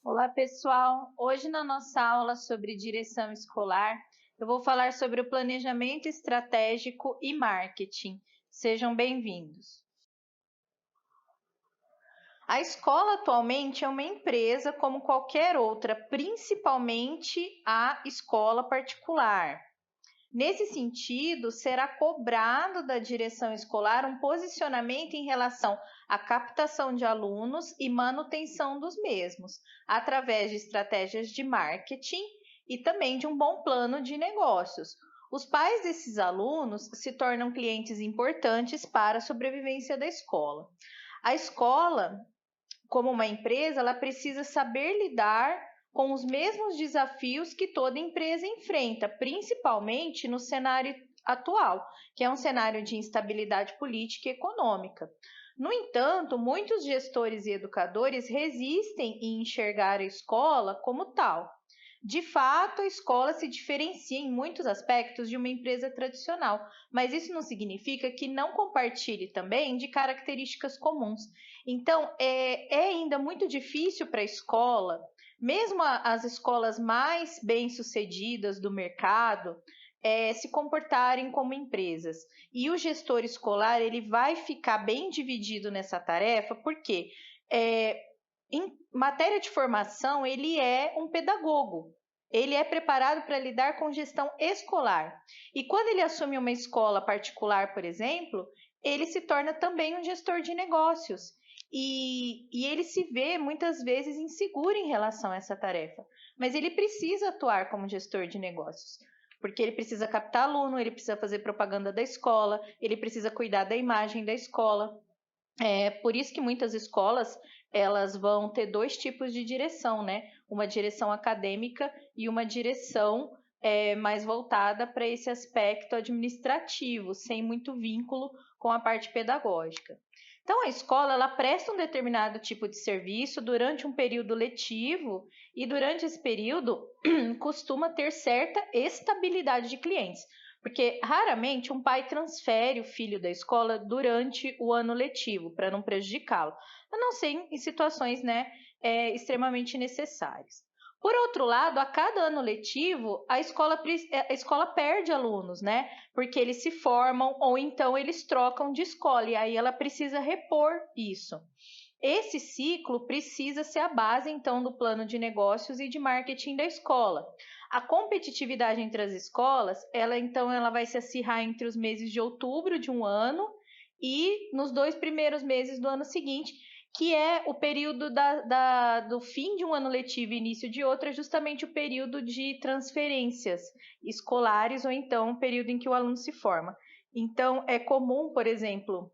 Olá, pessoal! Hoje, na nossa aula sobre direção escolar, eu vou falar sobre o planejamento estratégico e marketing. Sejam bem-vindos! A escola atualmente é uma empresa como qualquer outra, principalmente a escola particular. Nesse sentido, será cobrado da direção escolar um posicionamento em relação à captação de alunos e manutenção dos mesmos, através de estratégias de marketing e também de um bom plano de negócios. Os pais desses alunos se tornam clientes importantes para a sobrevivência da escola. A escola, como uma empresa, ela precisa saber lidar com os mesmos desafios que toda empresa enfrenta, principalmente no cenário atual, que é um cenário de instabilidade política e econômica. No entanto, muitos gestores e educadores resistem em enxergar a escola como tal. De fato, a escola se diferencia em muitos aspectos de uma empresa tradicional, mas isso não significa que não compartilhe também de características comuns. Então, é ainda muito difícil para a escola, mesmo as escolas mais bem-sucedidas do mercado, se comportarem como empresas. E o gestor escolar ele vai ficar bem dividido nessa tarefa, porque em matéria de formação, ele é um pedagogo. Ele é preparado para lidar com gestão escolar. E quando ele assume uma escola particular, por exemplo, ele se torna também um gestor de negócios. E ele se vê muitas vezes inseguro em relação a essa tarefa. Mas ele precisa atuar como gestor de negócios. Porque ele precisa captar aluno, ele precisa fazer propaganda da escola, ele precisa cuidar da imagem da escola. É por isso que muitas escolas elas vão ter dois tipos de direção, né? Uma direção acadêmica e uma direção mais voltada para esse aspecto administrativo, sem muito vínculo com a parte pedagógica. Então, a escola ela presta um determinado tipo de serviço durante um período letivo e durante esse período costuma ter certa estabilidade de clientes. Porque raramente um pai transfere o filho da escola durante o ano letivo, para não prejudicá-lo, a não ser em situações extremamente necessárias. Por outro lado, a cada ano letivo, a escola perde alunos, né? Porque eles se formam ou então eles trocam de escola, e aí ela precisa repor isso. Esse ciclo precisa ser a base, então, do plano de negócios e de marketing da escola. A competitividade entre as escolas, ela vai se acirrar entre os meses de outubro de um ano e nos 2 primeiros meses do ano seguinte, que é o período do fim de um ano letivo e início de outro, é justamente o período de transferências escolares ou então o período em que o aluno se forma. Então, é comum, por exemplo,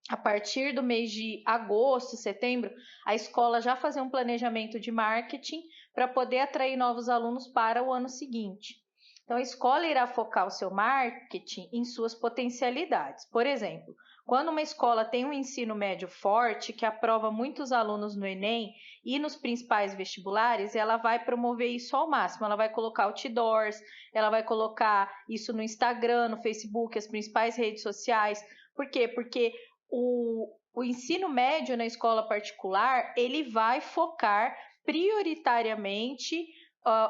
a partir do mês de agosto, setembro, a escola já fazer um planejamento de marketing para poder atrair novos alunos para o ano seguinte. Então, a escola irá focar o seu marketing em suas potencialidades. Por exemplo, quando uma escola tem um ensino médio forte, que aprova muitos alunos no Enem e nos principais vestibulares, ela vai promover isso ao máximo. Ela vai colocar outdoors, ela vai colocar isso no Instagram, no Facebook, as principais redes sociais. Por quê? Porque o ensino médio na escola particular, ele vai focar prioritariamente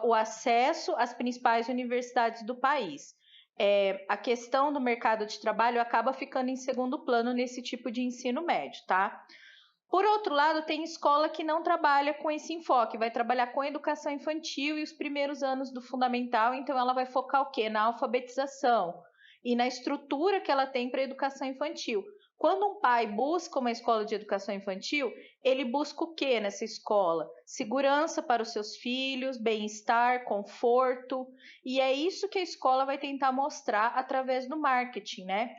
o acesso às principais universidades do país. A questão do mercado de trabalho acaba ficando em segundo plano nesse tipo de ensino médio, tá? Por outro lado, tem escola que não trabalha com esse enfoque, vai trabalhar com a educação infantil e os primeiros anos do fundamental, então ela vai focar o quê? Na alfabetização e na estrutura que ela tem para a educação infantil. Quando um pai busca uma escola de educação infantil, ele busca o que nessa escola? Segurança para os seus filhos, bem-estar, conforto, e é isso que a escola vai tentar mostrar através do marketing, né?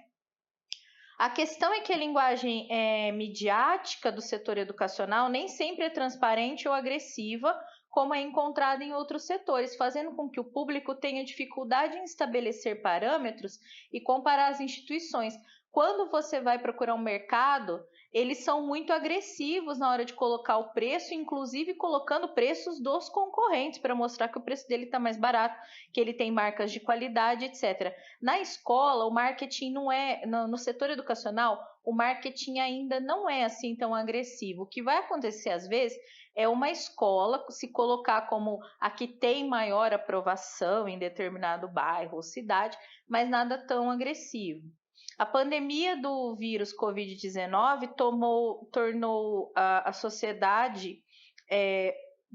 A questão é que a linguagem midiática do setor educacional nem sempre é transparente ou agressiva, como é encontrada em outros setores, fazendo com que o público tenha dificuldade em estabelecer parâmetros e comparar as instituições. Quando você vai procurar um mercado, eles são muito agressivos na hora de colocar o preço, inclusive colocando preços dos concorrentes para mostrar que o preço dele está mais barato, que ele tem marcas de qualidade, etc. Na escola, o marketing não é, no setor educacional, o marketing ainda não é assim tão agressivo. O que vai acontecer às vezes é uma escola se colocar como a que tem maior aprovação em determinado bairro ou cidade, mas nada tão agressivo. A pandemia do vírus Covid-19 tornou a sociedade,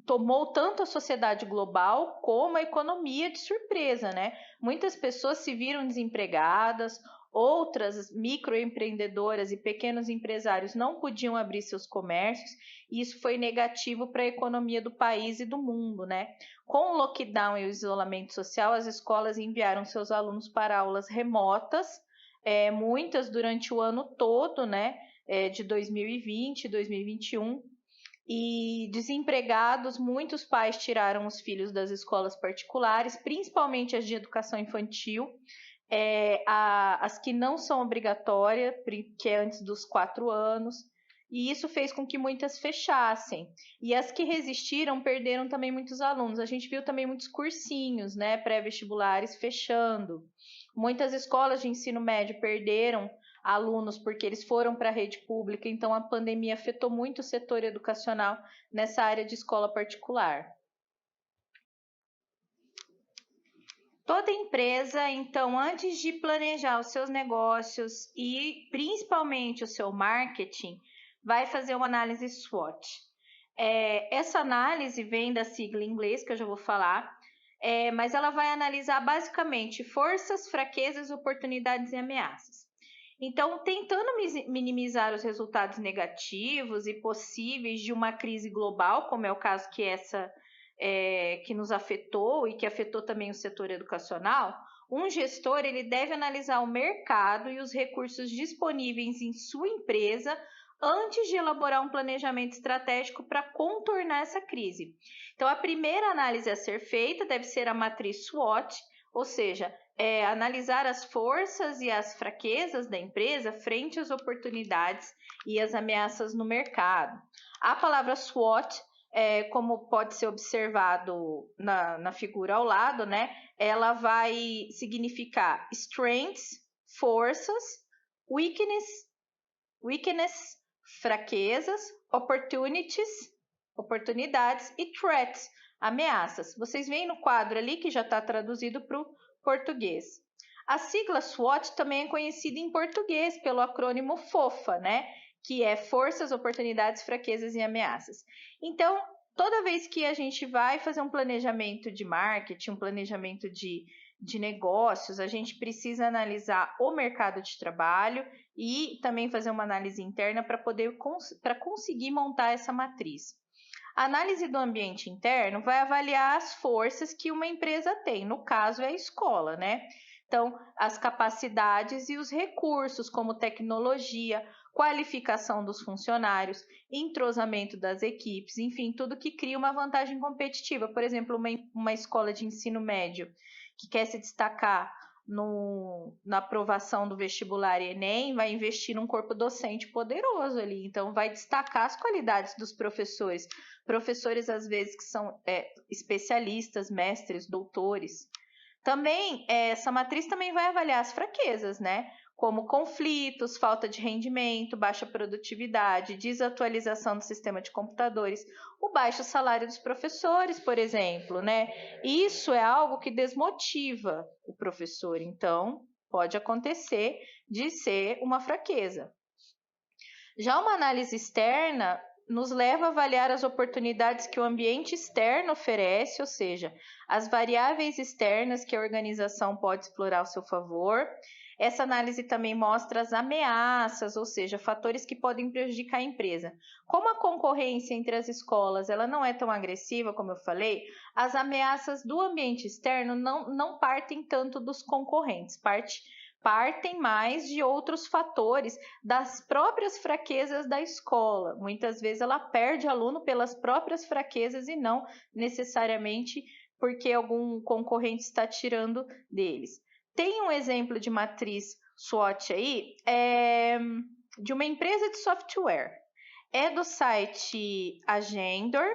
tomou tanto a sociedade global como a economia de surpresa, né? Muitas pessoas se viram desempregadas, outras microempreendedoras e pequenos empresários não podiam abrir seus comércios, e isso foi negativo para a economia do país e do mundo, né? Com o lockdown e o isolamento social, as escolas enviaram seus alunos para aulas remotas, muitas durante o ano todo, né? De 2020 e 2021. E desempregados, muitos pais tiraram os filhos das escolas particulares, principalmente as de educação infantil, as que não são obrigatórias, que é antes dos 4 anos, e isso fez com que muitas fechassem. E as que resistiram perderam também muitos alunos. A gente viu também muitos cursinhos, né, pré-vestibulares fechando. Muitas escolas de ensino médio perderam alunos porque eles foram para a rede pública, então a pandemia afetou muito o setor educacional nessa área de escola particular. Toda empresa, então, antes de planejar os seus negócios e principalmente o seu marketing, vai fazer uma análise SWOT. Essa análise vem da sigla em inglês, que eu já vou falar, mas ela vai analisar basicamente forças, fraquezas, oportunidades e ameaças. Então, tentando minimizar os resultados negativos e possíveis de uma crise global, como é o caso que que nos afetou e que afetou também o setor educacional, um gestor ele deve analisar o mercado e os recursos disponíveis em sua empresa antes de elaborar um planejamento estratégico para contornar essa crise. Então, a primeira análise a ser feita deve ser a matriz SWOT, ou seja, analisar as forças e as fraquezas da empresa frente às oportunidades e às ameaças no mercado. A palavra SWOT, como pode ser observado na figura ao lado, né? Ela vai significar strengths, forças, weakness, fraquezas, oportunidades e threats, ameaças. Vocês veem no quadro ali que já está traduzido para o português. A sigla SWOT também é conhecida em português pelo acrônimo FOFA, né? Que é Forças, Oportunidades, Fraquezas e Ameaças. Então, toda vez que a gente vai fazer um planejamento de marketing, um planejamento de negócios, a gente precisa analisar o mercado de trabalho e também fazer uma análise interna para conseguir montar essa matriz. A análise do ambiente interno vai avaliar as forças que uma empresa tem, no caso é a escola, né? Então, as capacidades e os recursos, como tecnologia, qualificação dos funcionários, entrosamento das equipes, enfim, tudo que cria uma vantagem competitiva. Por exemplo, uma escola de ensino médio que quer se destacar na aprovação do vestibular e Enem, vai investir num corpo docente poderoso ali, então vai destacar as qualidades dos professores. Professores, às vezes, que são especialistas, mestres, doutores. Também, essa matriz também vai avaliar as fraquezas, né? Como conflitos, falta de rendimento, baixa produtividade, desatualização do sistema de computadores, o baixo salário dos professores, por exemplo, né? Isso é algo que desmotiva o professor, então pode acontecer de ser uma fraqueza. Já uma análise externa nos leva a avaliar as oportunidades que o ambiente externo oferece, ou seja, as variáveis externas que a organização pode explorar ao seu favor. Essa análise também mostra as ameaças, ou seja, fatores que podem prejudicar a empresa. Como a concorrência entre as escolas ela não é tão agressiva, como eu falei, as ameaças do ambiente externo não partem tanto dos concorrentes, partem mais de outros fatores, das próprias fraquezas da escola. Muitas vezes ela perde aluno pelas próprias fraquezas e não necessariamente porque algum concorrente está tirando deles. Tem um exemplo de matriz SWOT aí, de uma empresa de software. É do site Agendor.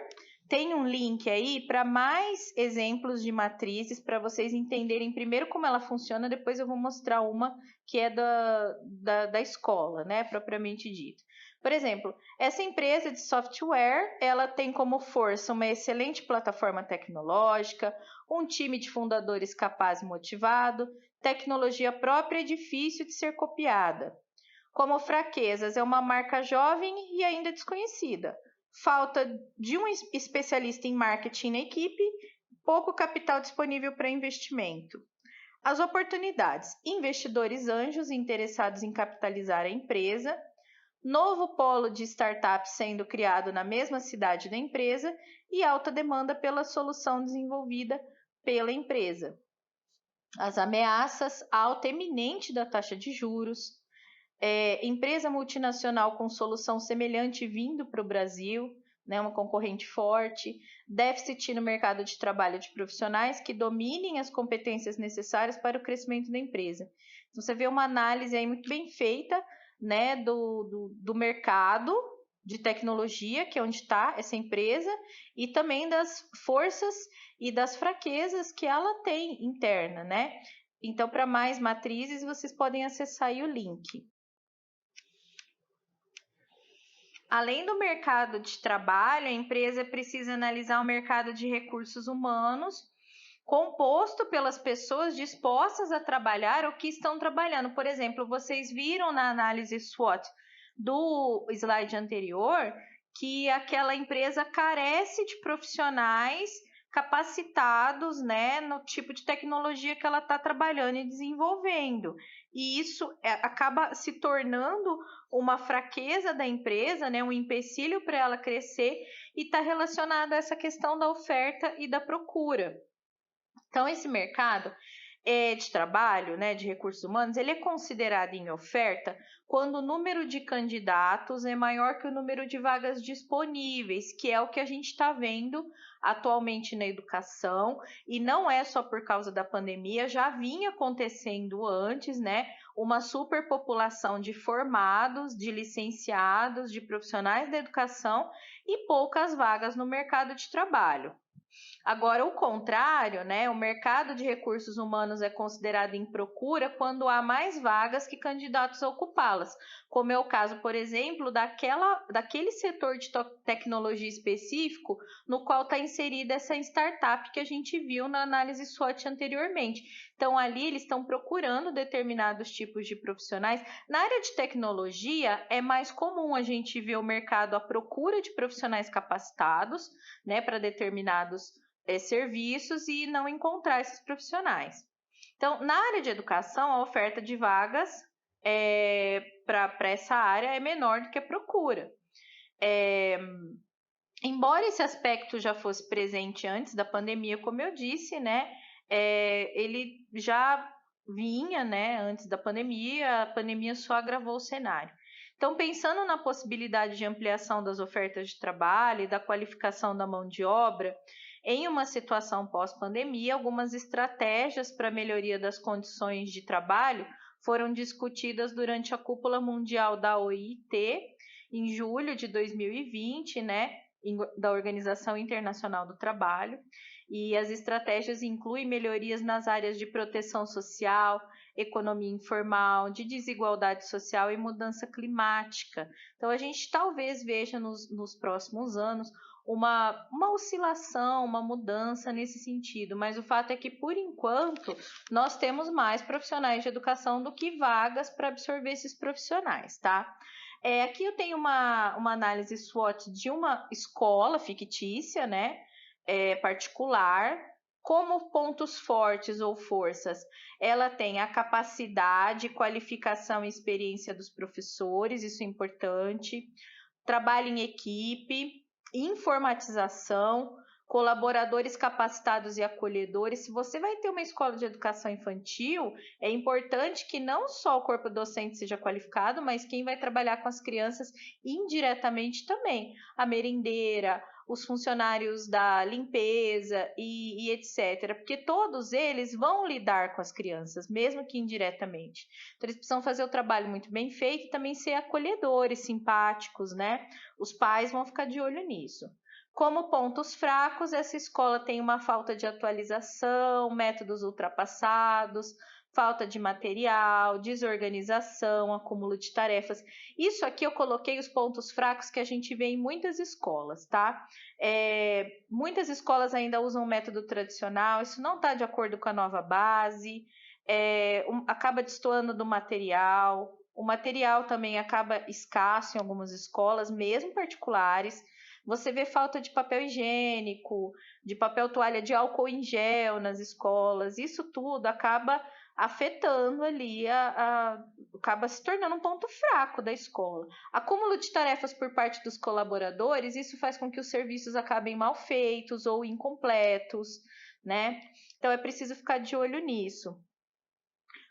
Tem um link aí para mais exemplos de matrizes para vocês entenderem primeiro como ela funciona, depois eu vou mostrar uma que é da escola, né, propriamente dito. Por exemplo, essa empresa de software, ela tem como força uma excelente plataforma tecnológica, um time de fundadores capaz e motivado, tecnologia própria e difícil de ser copiada. Como fraquezas, é uma marca jovem e ainda desconhecida. Falta de um especialista em marketing na equipe, pouco capital disponível para investimento. As oportunidades: investidores anjos interessados em capitalizar a empresa, novo polo de startups sendo criado na mesma cidade da empresa e alta demanda pela solução desenvolvida pela empresa. As ameaças: alta eminente da taxa de juros, empresa multinacional com solução semelhante vindo para o Brasil, né, uma concorrente forte, déficit no mercado de trabalho de profissionais que dominem as competências necessárias para o crescimento da empresa. Então, você vê uma análise aí muito bem feita, né, do mercado de tecnologia, que é onde está essa empresa, e também das forças e das fraquezas que ela tem interna, né? Então, para mais matrizes, vocês podem acessar aí o link. Além do mercado de trabalho, a empresa precisa analisar o mercado de recursos humanos, composto pelas pessoas dispostas a trabalhar ou que estão trabalhando. Por exemplo, vocês viram na análise SWOT do slide anterior que aquela empresa carece de profissionais capacitados, né, no tipo de tecnologia que ela está trabalhando e desenvolvendo. E isso acaba se tornando uma fraqueza da empresa, né, um empecilho para ela crescer, e está relacionado a essa questão da oferta e da procura. Então, esse mercado de trabalho, né, de recursos humanos, ele é considerado em oferta quando o número de candidatos é maior que o número de vagas disponíveis, que é o que a gente está vendo atualmente na educação, e não é só por causa da pandemia, já vinha acontecendo antes, né, uma superpopulação de formados, de licenciados, de profissionais da educação e poucas vagas no mercado de trabalho. Agora, o contrário, né? O mercado de recursos humanos é considerado em procura quando há mais vagas que candidatos a ocupá-las, como é o caso, por exemplo, daquele setor de tecnologia específico no qual está inserida essa startup que a gente viu na análise SWOT anteriormente. Então, ali eles estão procurando determinados tipos de profissionais. Na área de tecnologia, é mais comum a gente ver o mercado à procura de profissionais capacitados, né, para determinados serviços e não encontrar esses profissionais. Então, na área de educação, a oferta de vagas para essa área é menor do que a procura. Embora esse aspecto já fosse presente antes da pandemia, como eu disse, né, ele já vinha, né, antes da pandemia, a pandemia só agravou o cenário. Então, pensando na possibilidade de ampliação das ofertas de trabalho e da qualificação da mão de obra, em uma situação pós-pandemia, algumas estratégias para a melhoria das condições de trabalho foram discutidas durante a Cúpula Mundial da OIT, em julho de 2020, né, da Organização Internacional do Trabalho, e as estratégias incluem melhorias nas áreas de proteção social, economia informal, de desigualdade social e mudança climática. Então, a gente talvez veja nos próximos anos uma oscilação, uma mudança nesse sentido, mas o fato é que, por enquanto, nós temos mais profissionais de educação do que vagas para absorver esses profissionais, tá? Aqui eu tenho uma análise SWOT de uma escola fictícia, né, particular. Como pontos fortes ou forças, ela tem a capacidade, qualificação e experiência dos professores, isso é importante. Trabalho em equipe, informatização, colaboradores capacitados e acolhedores. Se você vai ter uma escola de educação infantil, é importante que não só o corpo docente seja qualificado, mas quem vai trabalhar com as crianças indiretamente também. A merendeira, os funcionários da limpeza e etc. Porque todos eles vão lidar com as crianças, mesmo que indiretamente. Então, eles precisam fazer o trabalho muito bem feito e também ser acolhedores, simpáticos, né? Os pais vão ficar de olho nisso. Como pontos fracos, essa escola tem uma falta de atualização, métodos ultrapassados, falta de material, desorganização, acúmulo de tarefas. Isso aqui eu coloquei os pontos fracos que a gente vê em muitas escolas, tá? Muitas escolas ainda usam o método tradicional, isso não está de acordo com a nova base, acaba destoando do material, o material também acaba escasso em algumas escolas, mesmo particulares. Você vê falta de papel higiênico, de papel toalha, de álcool em gel nas escolas. Isso tudo acaba afetando ali, acaba se tornando um ponto fraco da escola. Acúmulo de tarefas por parte dos colaboradores, isso faz com que os serviços acabem mal feitos ou incompletos, né? Então é preciso ficar de olho nisso.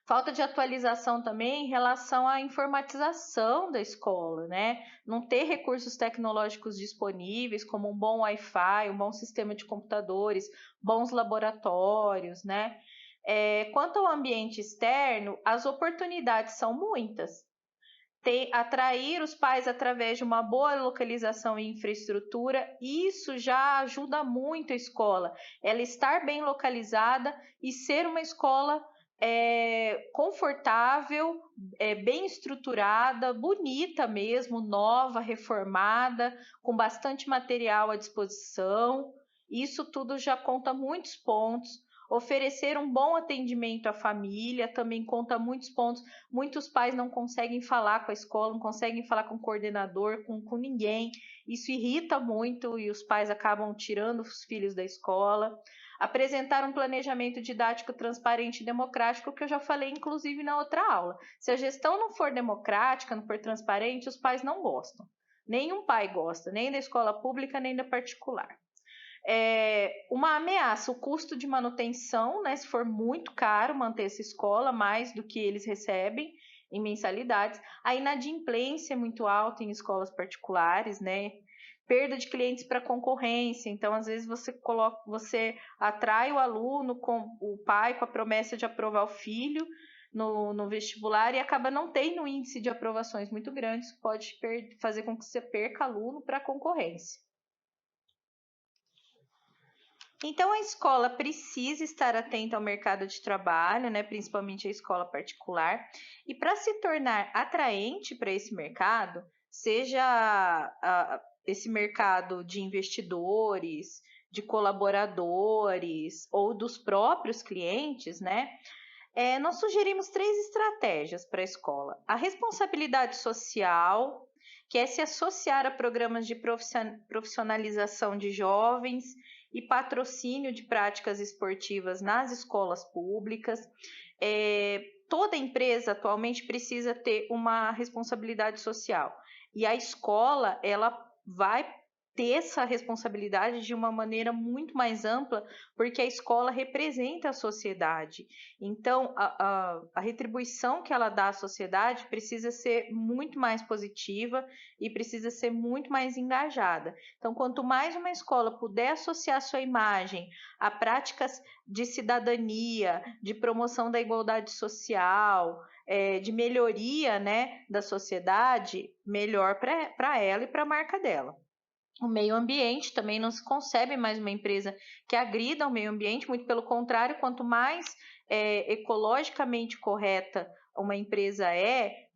Falta de atualização também em relação à informatização da escola, né? Não ter recursos tecnológicos disponíveis, como um bom Wi-Fi, um bom sistema de computadores, bons laboratórios, né? Quanto ao ambiente externo, as oportunidades são muitas. Atrair os pais através de uma boa localização e infraestrutura, isso já ajuda muito a escola. Ela estar bem localizada e ser uma escola confortável, bem estruturada, bonita mesmo, nova, reformada, com bastante material à disposição. Isso tudo já conta muitos pontos. Oferecer um bom atendimento à família também conta muitos pontos. Muitos pais não conseguem falar com a escola, não conseguem falar com o coordenador, com ninguém. Isso irrita muito e os pais acabam tirando os filhos da escola. Apresentar um planejamento didático transparente e democrático, que eu já falei, inclusive, na outra aula. Se a gestão não for democrática, não for transparente, os pais não gostam. Nenhum pai gosta, nem da escola pública, nem da particular. Uma ameaça, o custo de manutenção, né, se for muito caro manter essa escola, mais do que eles recebem em mensalidades. A inadimplência é muito alta em escolas particulares, né? Perda de clientes para concorrência. Então, às vezes, você atrai o aluno, com o pai, com a promessa de aprovar o filho no vestibular e acaba não tendo um índice de aprovações muito grande. Isso pode fazer com que você perca aluno para a concorrência. Então, a escola precisa estar atenta ao mercado de trabalho, né, principalmente a escola particular, e para se tornar atraente para esse mercado, seja esse mercado de investidores, de colaboradores ou dos próprios clientes, né, nós sugerimos 3 estratégias para a escola. A responsabilidade social, que é se associar a programas de profissionalização de jovens e patrocínio de práticas esportivas nas escolas públicas. Toda empresa atualmente precisa ter uma responsabilidade social e a escola ela vai ter essa responsabilidade de uma maneira muito mais ampla, porque a escola representa a sociedade. Então, a retribuição que ela dá à sociedade precisa ser muito mais positiva e precisa ser muito mais engajada. Então, quanto mais uma escola puder associar sua imagem a práticas de cidadania, de promoção da igualdade social, de melhoria, né, da sociedade, melhor para ela e para a marca dela. O meio ambiente também não se concebe mais uma empresa que agrida ao meio ambiente, muito pelo contrário, quanto mais ecologicamente correta uma empresa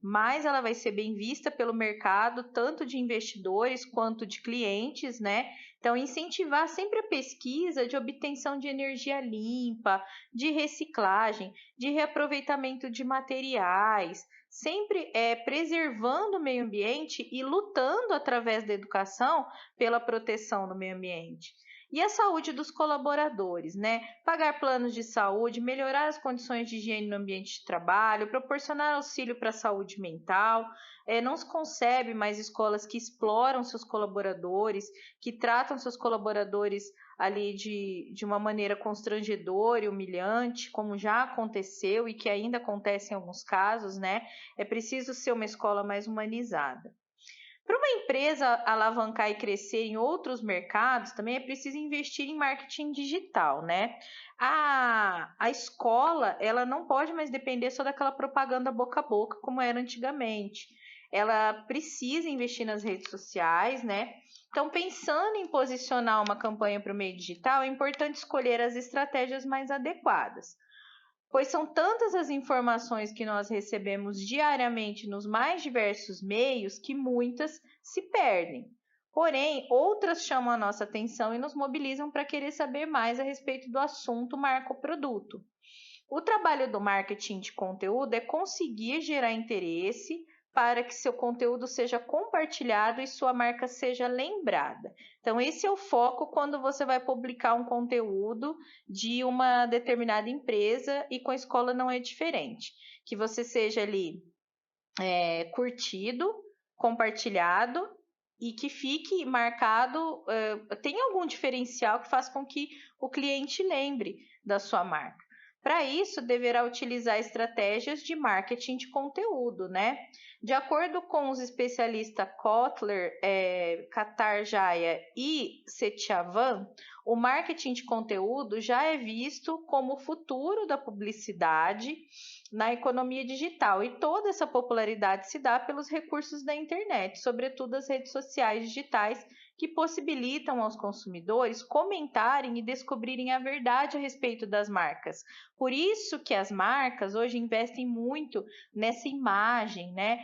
mais ela vai ser bem vista pelo mercado, tanto de investidores quanto de clientes, né? Então, incentivar sempre a pesquisa de obtenção de energia limpa, de reciclagem, de reaproveitamento de materiais, sempre preservando o meio ambiente e lutando através da educação pela proteção do meio ambiente. E a saúde dos colaboradores, né? Pagar planos de saúde, melhorar as condições de higiene no ambiente de trabalho, proporcionar auxílio para a saúde mental. Não se concebe mais escolas que exploram seus colaboradores, que tratam seus colaboradores ali de uma maneira constrangedora e humilhante, como já aconteceu e que ainda acontece em alguns casos, né? É preciso ser uma escola mais humanizada. Para uma empresa alavancar e crescer em outros mercados, também é preciso investir em marketing digital, né? A escola, ela não pode mais depender só daquela propaganda boca a boca, como era antigamente. Ela precisa investir nas redes sociais, né? Então, pensando em posicionar uma campanha para o meio digital, é importante escolher as estratégias mais adequadas. pois são tantas as informações que nós recebemos diariamente nos mais diversos meios que muitas se perdem. Porém, outras chamam a nossa atenção e nos mobilizam para querer saber mais a respeito do assunto marca ou produto. O trabalho do marketing de conteúdo é conseguir gerar interesse para que seu conteúdo seja compartilhado e sua marca seja lembrada. Então, esse é o foco quando você vai publicar um conteúdo de uma determinada empresa, e com a escola não é diferente. Que você seja ali curtido, compartilhado e que fique marcado, tem algum diferencial que faz com que o cliente lembre da sua marca. Para isso, deverá utilizar estratégias de marketing de conteúdo, né? De acordo com os especialistas Kotler, Katarjaya e Setyavan, o marketing de conteúdo já é visto como o futuro da publicidade na economia digital, e toda essa popularidade se dá pelos recursos da internet, sobretudo as redes sociais digitais, que possibilitam aos consumidores comentarem e descobrirem a verdade a respeito das marcas. Por isso que as marcas hoje investem muito nessa imagem, né?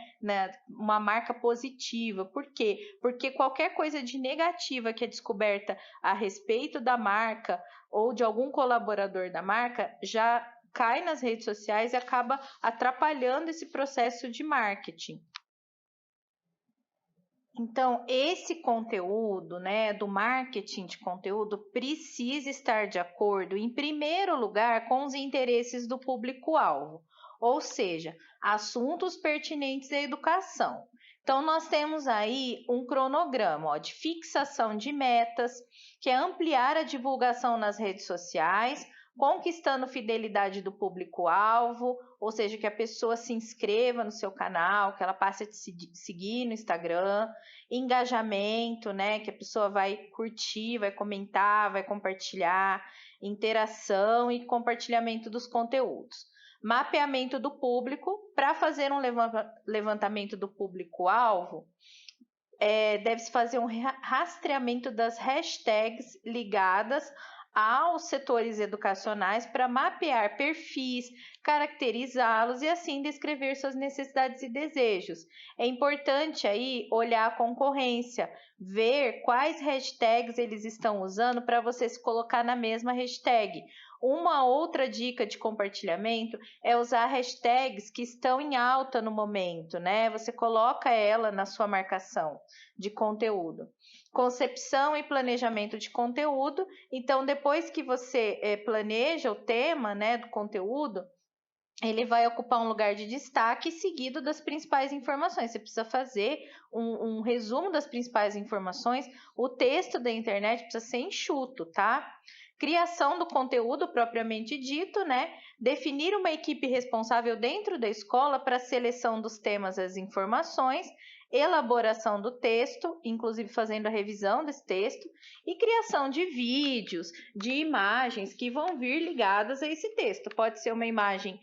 Uma marca positiva. Por quê? Porque qualquer coisa de negativa que é descoberta a respeito da marca ou de algum colaborador da marca já cai nas redes sociais e acaba atrapalhando esse processo de marketing. Então, esse conteúdo, né, do marketing de conteúdo precisa estar de acordo, em primeiro lugar, com os interesses do público-alvo, ou seja, assuntos pertinentes à educação. Então, nós temos aí um cronograma de fixação de metas, que é ampliar a divulgação nas redes sociais, conquistando fidelidade do público-alvo, ou seja, que a pessoa se inscreva no seu canal, que ela passe a te seguir no Instagram, engajamento, né, que a pessoa vai curtir, vai comentar, vai compartilhar, interação e compartilhamento dos conteúdos. Mapeamento do público, para fazer um levantamento do público-alvo, deve-se fazer um rastreamento das hashtags ligadas aos setores educacionais para mapear perfis, caracterizá-los e assim descrever suas necessidades e desejos. É importante aí olhar a concorrência, ver quais hashtags eles estão usando para você se colocar na mesma hashtag. Uma outra dica de compartilhamento é usar hashtags que estão em alta no momento, né? Você coloca ela na sua marcação de conteúdo. Concepção e planejamento de conteúdo. Então, depois que você planeja o tema, né, do conteúdo, ele vai ocupar um lugar de destaque seguido das principais informações. Você precisa fazer um resumo das principais informações. O texto da internet precisa ser enxuto, tá? Criação do conteúdo propriamente dito, né? Definir uma equipe responsável dentro da escola para a seleção dos temas e as informações, elaboração do texto, inclusive fazendo a revisão desse texto, e criação de vídeos, de imagens que vão vir ligadas a esse texto. Pode ser uma imagem,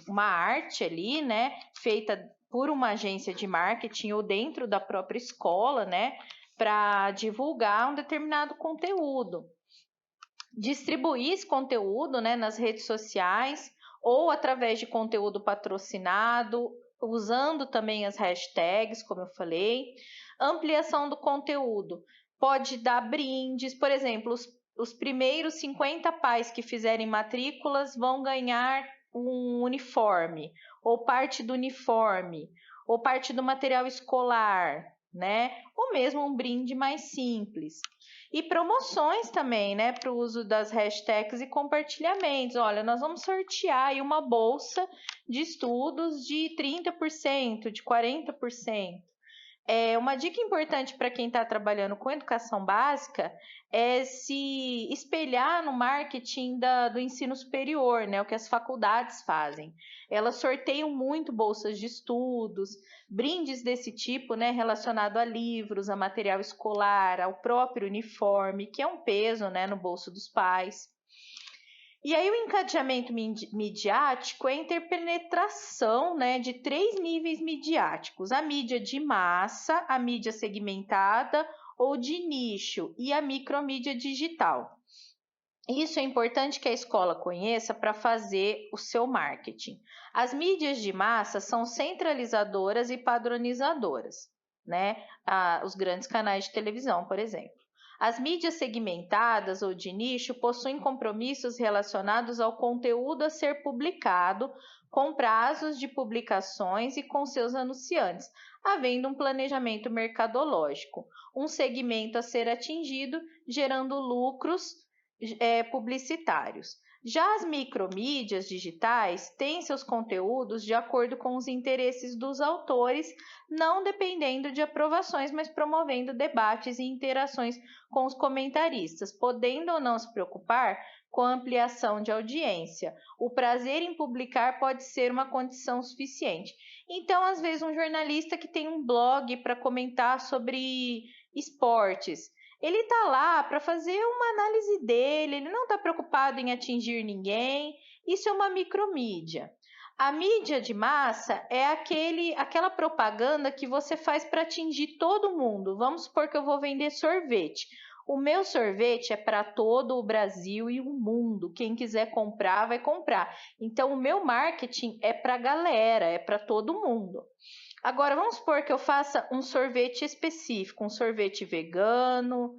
uma arte ali, né, feita por uma agência de marketing ou dentro da própria escola, né, para divulgar um determinado conteúdo. Distribuir esse conteúdo, né, nas redes sociais ou através de conteúdo patrocinado, usando também as hashtags, como eu falei. Ampliação do conteúdo. Pode dar brindes, por exemplo, os primeiros 50 pais que fizerem matrículas vão ganhar um uniforme, ou parte do uniforme, ou parte do material escolar, né? Ou mesmo um brinde mais simples. E promoções também, né, para o uso das hashtags e compartilhamentos. Olha, nós vamos sortear aí uma bolsa de estudos de 30%, de 40%. Uma dica importante para quem está trabalhando com educação básica é se espelhar no marketing do ensino superior, né? O que as faculdades fazem. Elas sorteiam muito bolsas de estudos, brindes desse tipo, né? Relacionado a livros, a material escolar, ao próprio uniforme, que é um peso, né, no bolso dos pais. E aí o encadeamento midiático é a interpenetração, né, de 3 níveis midiáticos: a mídia de massa, a mídia segmentada ou de nicho e a micromídia digital. Isso é importante que a escola conheça para fazer o seu marketing. As mídias de massa são centralizadoras e padronizadoras, né? Os grandes canais de televisão, por exemplo. As mídias segmentadas ou de nicho possuem compromissos relacionados ao conteúdo a ser publicado, com prazos de publicações e com seus anunciantes, havendo um planejamento mercadológico, um segmento a ser atingido, gerando lucros publicitários. Já as micromídias digitais têm seus conteúdos de acordo com os interesses dos autores, não dependendo de aprovações, mas promovendo debates e interações com os comentaristas, podendo ou não se preocupar com a ampliação de audiência. O prazer em publicar pode ser uma condição suficiente. Então, às vezes, um jornalista que tem um blog para comentar sobre esportes, ele está lá para fazer uma análise dele, ele não está preocupado em atingir ninguém. Isso é uma micromídia. A mídia de massa é aquela propaganda que você faz para atingir todo mundo. Vamos supor que eu vou vender sorvete. O meu sorvete é para todo o Brasil e o mundo. Quem quiser comprar, vai comprar. Então, o meu marketing é para a galera, é para todo mundo. Agora, vamos supor que eu faça um sorvete específico, um sorvete vegano,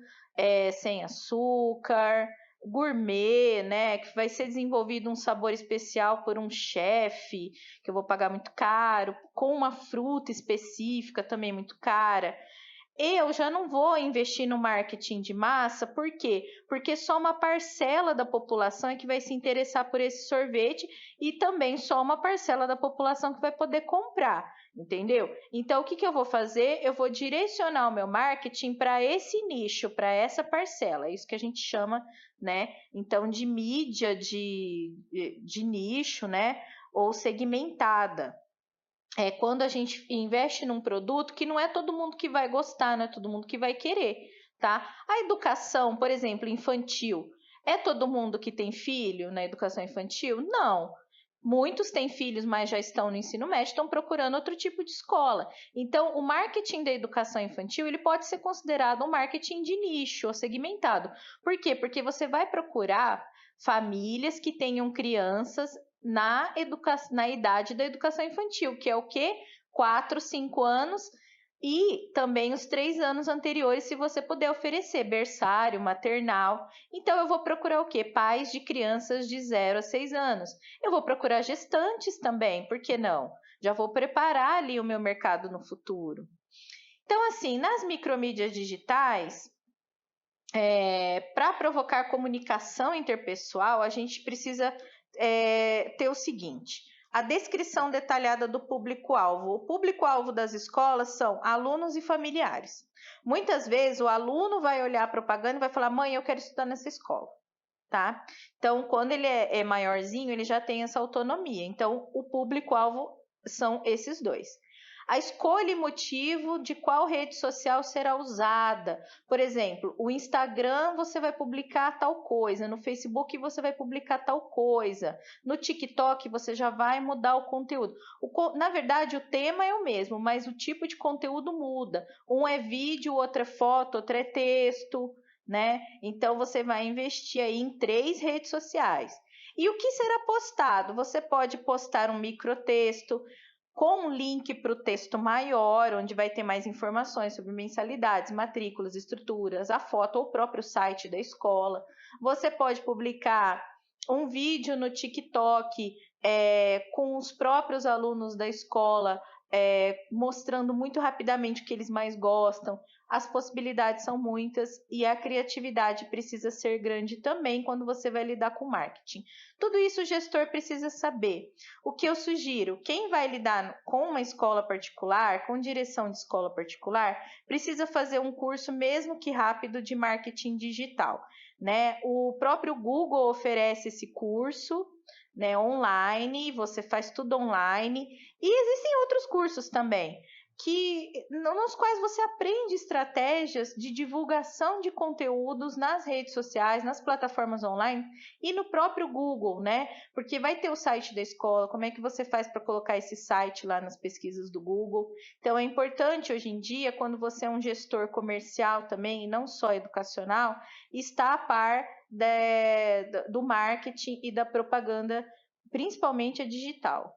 sem açúcar, gourmet, né? Que vai ser desenvolvido um sabor especial por um chefe, que eu vou pagar muito caro, com uma fruta específica também muito cara. Eu já não vou investir no marketing de massa, por quê? Porque só uma parcela da população é que vai se interessar por esse sorvete e também só uma parcela da população que vai poder comprar, entendeu? Então, o que eu vou fazer? Eu vou direcionar o meu marketing para esse nicho, para essa parcela, é isso que a gente chama, né? Então, de mídia de nicho, né? Ou segmentada. É quando a gente investe num produto que não é todo mundo que vai gostar, não é todo mundo que vai querer, tá? A educação, por exemplo, infantil, é todo mundo que tem filho na educação infantil? Não. Muitos têm filhos, mas já estão no ensino médio, estão procurando outro tipo de escola. Então, o marketing da educação infantil, ele pode ser considerado um marketing de nicho ou segmentado. Por quê? Porque você vai procurar famílias que tenham crianças na idade da educação infantil, que é o quê? 4, 5 anos e também os 3 anos anteriores, se você puder oferecer berçário, maternal. Então, eu vou procurar o quê? Pais de crianças de 0 a 6 anos. Eu vou procurar gestantes também, por que não? Já vou preparar ali o meu mercado no futuro. Então, assim, nas micromídias digitais, para provocar comunicação interpessoal, a gente precisa ter o seguinte: a descrição detalhada do público-alvo. O público-alvo das escolas são alunos e familiares. Muitas vezes o aluno vai olhar a propaganda e vai falar: mãe, eu quero estudar nessa escola. Tá? Então, quando ele é maiorzinho, ele já tem essa autonomia. Então, o público-alvo são esses dois. A escolha e motivo de qual rede social será usada. Por exemplo, o Instagram você vai publicar tal coisa, no Facebook você vai publicar tal coisa, no TikTok você já vai mudar o conteúdo. Na verdade, o tema é o mesmo, mas o tipo de conteúdo muda. Um é vídeo, outro é foto, outro é texto, né? Então você vai investir aí em 3 redes sociais. E o que será postado? Você pode postar um microtexto com um link para o texto maior, onde vai ter mais informações sobre mensalidades, matrículas, estruturas, a foto ou o próprio site da escola. Você pode publicar um vídeo no TikTok com os próprios alunos da escola, mostrando muito rapidamente o que eles mais gostam. As possibilidades são muitas e a criatividade precisa ser grande também quando você vai lidar com marketing. Tudo isso o gestor precisa saber. O que eu sugiro, quem vai lidar com uma escola particular, com direção de escola particular, precisa fazer um curso, mesmo que rápido, de marketing digital, né? O próprio Google oferece esse curso, né, online, você faz tudo online, e existem outros cursos também, nos quais você aprende estratégias de divulgação de conteúdos nas redes sociais, nas plataformas online e no próprio Google, né? Porque vai ter o site da escola, como é que você faz para colocar esse site lá nas pesquisas do Google. Então, é importante hoje em dia, quando você é um gestor comercial também, e não só educacional, estar a par do marketing e da propaganda, principalmente a digital.